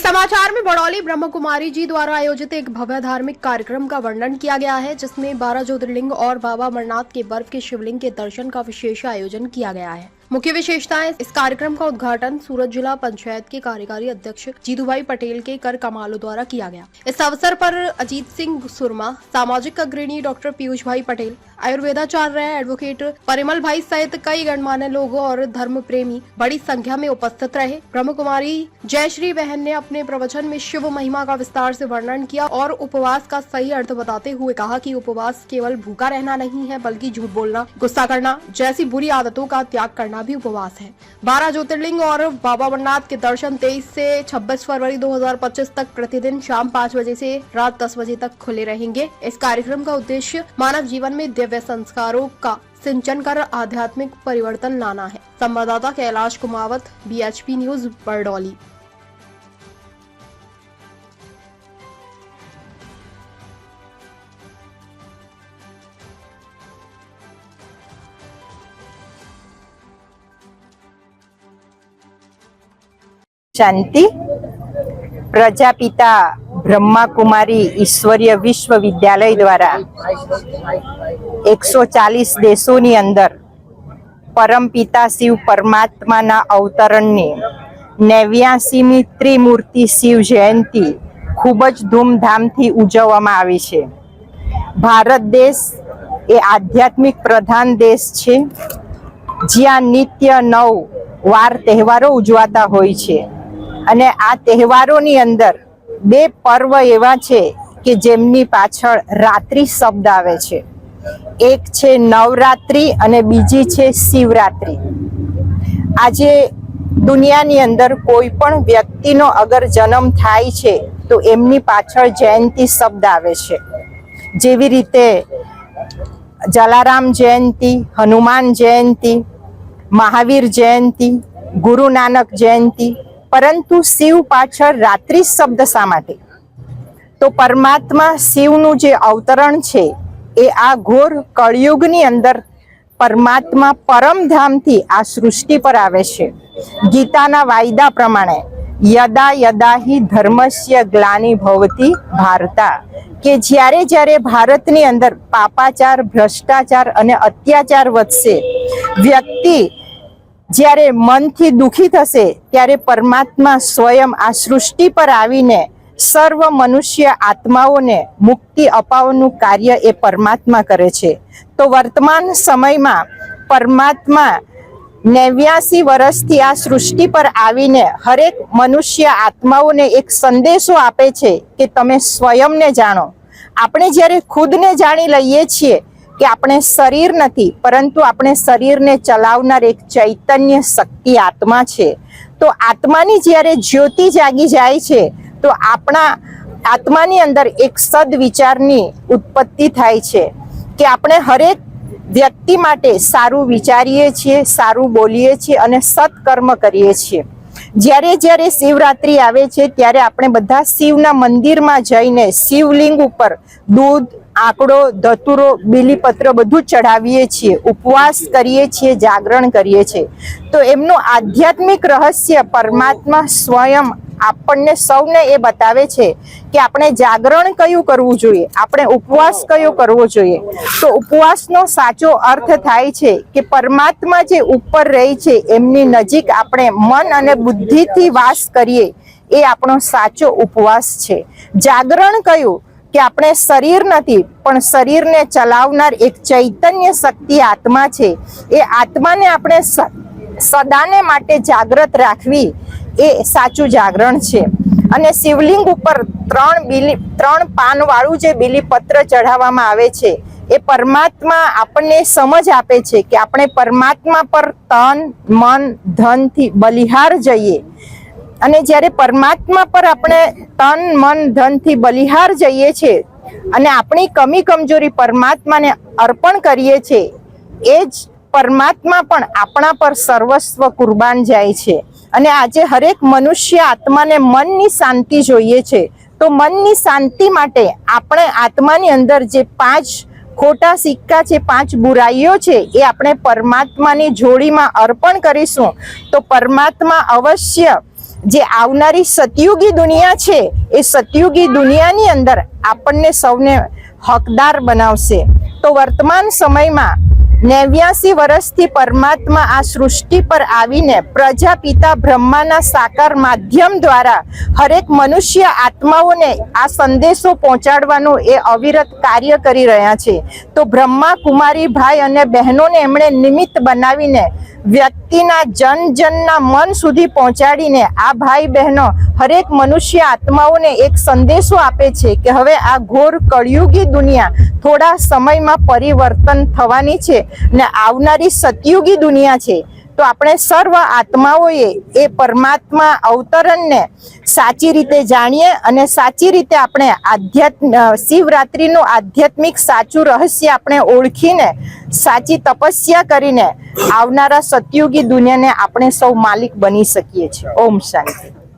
समाचार में बड़ौली ब्रह्म कुमारी जी द्वारा आयोजित एक भव्य धार्मिक कार्यक्रम का वर्णन किया गया है, जिसमें 12 ज्योतिर्लिंग और बाबा अमरनाथ के बर्फ के शिवलिंग के दर्शन का विशेष आयोजन किया गया है। मुख्य विशेषताएं: इस कार्यक्रम का उद्घाटन सूरत जिला पंचायत के कार्यकारी अध्यक्ष जीतूभाई पटेल के कर कमालों द्वारा किया गया। इस अवसर पर अजीत सिंह सुरमा, सामाजिक अग्रणी डॉक्टर पीयूष भाई पटेल, आयुर्वेदाचार्य एडवोकेट परिमल भाई सहित कई गणमान्य लोगों और धर्म प्रेमी बड़ी संख्या में उपस्थित रहे। ब्रह्म कुमारी जयश्री बहन ने अपने प्रवचन में शिव महिमा का विस्तार से वर्णन किया और उपवास का सही अर्थ बताते हुए कहा कि उपवास केवल भूखा रहना नहीं है, बल्कि झूठ बोलना, गुस्सा करना जैसी बुरी आदतों का त्याग करना भी उपवास है। 12 ज्योतिर्लिंग और बाबा अमरनाथ के दर्शन 23 से 26 फरवरी 2025 तक प्रतिदिन शाम 5 बजे से रात 10 बजे तक खुले रहेंगे। इस कार्यक्रम का उद्देश्य मानव जीवन में दिव्य संस्कारों का सिंचन कर आध्यात्मिक परिवर्तन लाना है। संवाददाता कैलाश कुमावत, BHP न्यूज, बड़ौली। शांति। प्रजापिता ब्रह्मा कुमारी ईश्वरीय विश्वविद्यालय द्वारा 140 देशों अंदर परमपिता शिव परमात्मा अवतरणनी 89મી त्रिमूर्ति शिव जयंती खूबज धूमधाम थी उजववामां आवी छे। भारत देश ए आध्यात्मिक प्रधान देश छे, ज्यां नित्य नव वार तहेवारो उजवाता होय छे। અને આ તહેવારોની અંદર બે પર્વ એવા છે કે જેમની પાછળ રાત્રિ શબ્દ આવે છે। એક છે નવરાત્રિ અને બીજી છે શિવરાત્રિ। આજે દુનિયાની અંદર કોઈ પણ વ્યક્તિનો અગર જન્મ થાય છે તો એમની પાછળ જયંતી શબ્દ આવે છે। જેવી રીતે જલારામ જયંતી, હનુમાન જયંતી, મહાવીર જયંતી, ગુરુ નાનક જયંતી, परंतु शिव पाछळ रात्रि शब्द शा माटे? तो परमात्मा शिवनु जे अवतरण छे ए आ घोर कळयुगनी अंदर परमात्मा परमधाम थी आ सृष्टि पर आवे छे। गीताना वायदा प्रमाणे यदा यदा हि धर्मस्य ग्लानि भवति भारता, के ज्यारे ज्यारे भारतनी अंदर पापाचार, भ्रष्टाचार अने अत्याचार वधशे, व्यक्ति જ્યારે મનથી દુખી થશે ત્યારે પરમાત્મા સ્વયં આ સૃષ્ટિ પર આવીને સર્વ મનુષ્ય આત્માઓને મુક્તિ અપાવવાનું કાર્ય એ પરમાત્મા કરે છે। તો વર્તમાન સમયમાં પરમાત્મા 89 વર્ષથી આ સૃષ્ટિ પર આવીને હરેક મનુષ્ય આત્માઓને એક સંદેશો આપે છે કે તમે સ્વયંને જાણો। આપણે જ્યારે ખુદને જાણી લઈએ છીએ कि આપણે શરીર નથી, પરંતુ આપણે શરીરને ચલાવનાર એક ચૈતન્ય શક્તિ આત્મા છે। તો આત્માની જ્યારે જ્યોતિ જાગી જાય છે તો આપણા આત્માની અંદર એક સદવિચારની ઉત્પત્તિ થાય છે કે આપણે હરેક વ્યક્તિ માટે સારું વિચારીએ છીએ, સારું બોલીએ છીએ અને સત્કર્મ કરીએ છીએ। જ્યારે જ્યારે શિવરાત્રિ આવે છે ત્યારે આપણે બધા શિવના મંદિરમાં જઈને શિવલિંગ ઉપર દૂધ, આંકડો, ધતુરો, બીલીપત્ર બધું ચઢાવીએ છીએ, ઉપવાસ કરીએ છીએ, જાગરણ કરીએ છીએ। તો એમનું આધ્યાત્મિક રહસ્ય પરમાત્મા સ્વયં આપણને સૌને એ બતાવે છે કે આપણે જાગરણ કયું કરવું જોઈએ, આપણે ઉપવાસ કયો કરવો જોઈએ। તો ઉપવાસનો સાચો અર્થ થાય છે કે પરમાત્મા જે ઉપર રહે છે એમની નજીક આપણે મન અને બુદ્ધિથી વાસ કરીએ, એ આપણો સાચો ઉપવાસ છે। જાગરણ કયું કે આપણે શરીર નથી પણ શરીરને ચલાવનાર એક ચૈતન્ય શક્તિ આત્મા છે, એ આત્માને આપણે સદાને માટે જાગૃત રાખવી એ સાચું જાગરણ છે। અને શિવલિંગ ઉપર 3 પાન વાળું જે બીલીપત્ર ચઢાવવામાં આવે છે એ પરમાત્મા આપણને સમજ આપે છે કે આપણે પરમાત્મા પર તન, મન, ધનથી બલિહાર જઈએ। અને જ્યારે પરમાત્મા પર આપણે તન, મન, ધનથી બલિહાર જઈએ છીએ અને આપણી કમી કમજોરી પરમાત્માને અર્પણ કરીએ છીએ, એ જ પરમાત્મા પણ આપણા પર સર્વસ્વ કુરબાન જાય છે। અને આજે હરેક મનુષ્ય આત્માને મનની શાંતિ જોઈએ છે। તો મનની શાંતિ માટે આપણે આત્માની અંદર જે 5 ખોટા સિક્કા છે, 5 બુરાઈઓ છે, એ આપણે પરમાત્માની જોડીમાં અર્પણ કરીશું તો પરમાત્મા અવશ્ય જે આવનારી સતયુગી દુનિયા છે એ સતયુગી દુનિયાની અંદર આપણને સૌને હકદાર બનાવશે. તો વર્તમાન સમયમાં 89 વર્ષથી પરમાત્મા આ સૃષ્ટિ પર આવીને પ્રજાપિતા બ્રહ્માના સાકાર માધ્યમ દ્વારા હરેક મનુષ્ય આત્માઓને આ સંદેશો પહોંચાડવાનું એ અવિરત કાર્ય કરી રહ્યા છે. તો બ્રહ્મા કુમારી ભાઈ અને બહેનોને એમણે નિમિત્ત બનાવીને વ્યક્તિના જનના મન સુધી પહોંચાડીને આ ભાઈ બહેનો હરેક મનુષ્ય આત્માઓને એક સંદેશો આપે છે કે હવે આ ઘોર કળિયુગી દુનિયા થોડા સમયમાં પરિવર્તન થવાની છે ને આવનારી સતયુગી દુનિયા છે. તો આપણે સર્વ આત્માઓએ એ પરમાત્મા અવતરણને સાચી રીતે જાણીએ અને સાચી રીતે આપણે શિવરાત્રિનું આધ્યાત્મિક સાચું રહસ્ય આપણે ઓળખીને સાચી તપસ્યા કરીને આવનારા સતયુગી દુનિયાને આપણે સૌ માલિક બની શકીએ છીએ. ઓમ શાંતિ.